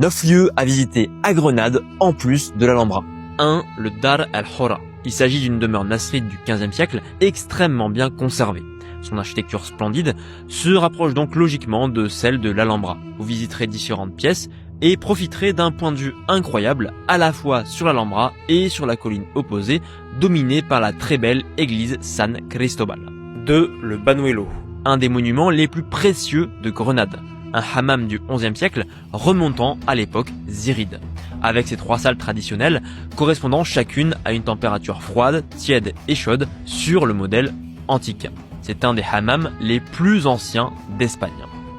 9 lieux à visiter à Grenade en plus de l'Alhambra. 1. Le Dar el-Hora. Il s'agit d'une demeure nasride du XVe siècle extrêmement bien conservée. Son architecture splendide se rapproche donc logiquement de celle de l'Alhambra. Vous visiterez différentes pièces et profiterez d'un point de vue incroyable à la fois sur l'Alhambra et sur la colline opposée dominée par la très belle église San Cristobal. 2. Le Banuelo, un des monuments les plus précieux de Grenade. Un hammam du XIe siècle remontant à l'époque ziride, avec ses 3 salles traditionnelles correspondant chacune à une température froide, tiède et chaude sur le modèle antique. C'est un des hammams les plus anciens d'Espagne.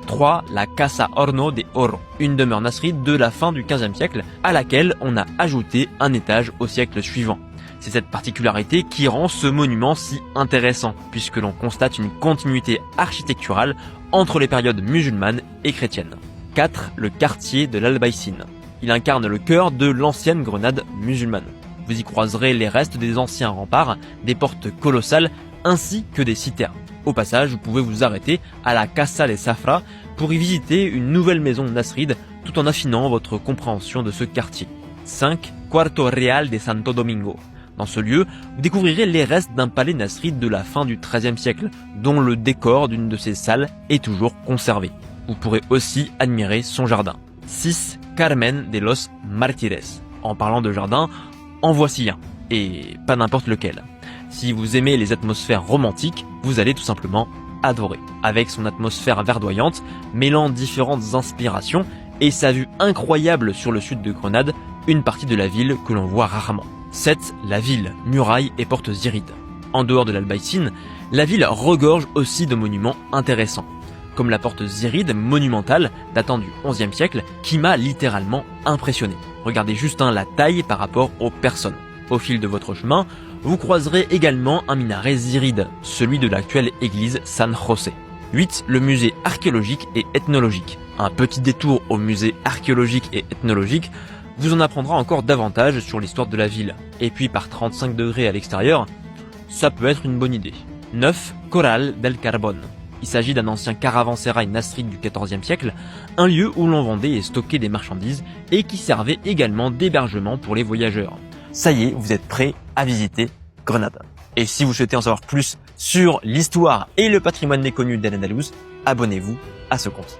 3. La Casa Horno de Oro, une demeure nasride de la fin du XVe siècle à laquelle on a ajouté un étage au siècle suivant. C'est cette particularité qui rend ce monument si intéressant, puisque l'on constate une continuité architecturale entre les périodes musulmanes et chrétiennes. 4. Le quartier de l'Albaïcine. Il incarne le cœur de l'ancienne Grenade musulmane. Vous y croiserez les restes des anciens remparts, des portes colossales, ainsi que des citernes. Au passage, vous pouvez vous arrêter à la Casa de Safra pour y visiter une nouvelle maison nasride tout en affinant votre compréhension de ce quartier. 5. Cuarto Real de Santo Domingo. Dans ce lieu, vous découvrirez les restes d'un palais nasride de la fin du XIIIe siècle, dont le décor d'une de ses salles est toujours conservé. Vous pourrez aussi admirer son jardin. 6. Carmen de los Martires. En parlant de jardin, en voici un, et pas n'importe lequel. Si vous aimez les atmosphères romantiques, vous allez tout simplement adorer. Avec son atmosphère verdoyante, mêlant différentes inspirations et sa vue incroyable sur le sud de Grenade, une partie de la ville que l'on voit rarement. 7. La ville, murailles et portes zirides. En dehors de l'Albaïcine, la ville regorge aussi de monuments intéressants, comme la porte ziride monumentale datant du XIe siècle qui m'a littéralement impressionné. Regardez juste la taille par rapport aux personnes. Au fil de votre chemin, vous croiserez également un minaret ziride, celui de l'actuelle église San José. 8. Le musée archéologique et ethnologique. Un petit détour au musée archéologique et ethnologique vous en apprendra encore davantage sur l'histoire de la ville. Et puis par 35 degrés à l'extérieur, ça peut être une bonne idée. 9. Corral del Carbón. Il s'agit d'un ancien caravansérail nasride du XIVe siècle, un lieu où l'on vendait et stockait des marchandises et qui servait également d'hébergement pour les voyageurs. Ça y est, vous êtes prêts à visiter Grenade. Et si vous souhaitez en savoir plus sur l'histoire et le patrimoine méconnu d'Al-Andalus, abonnez-vous à ce compte.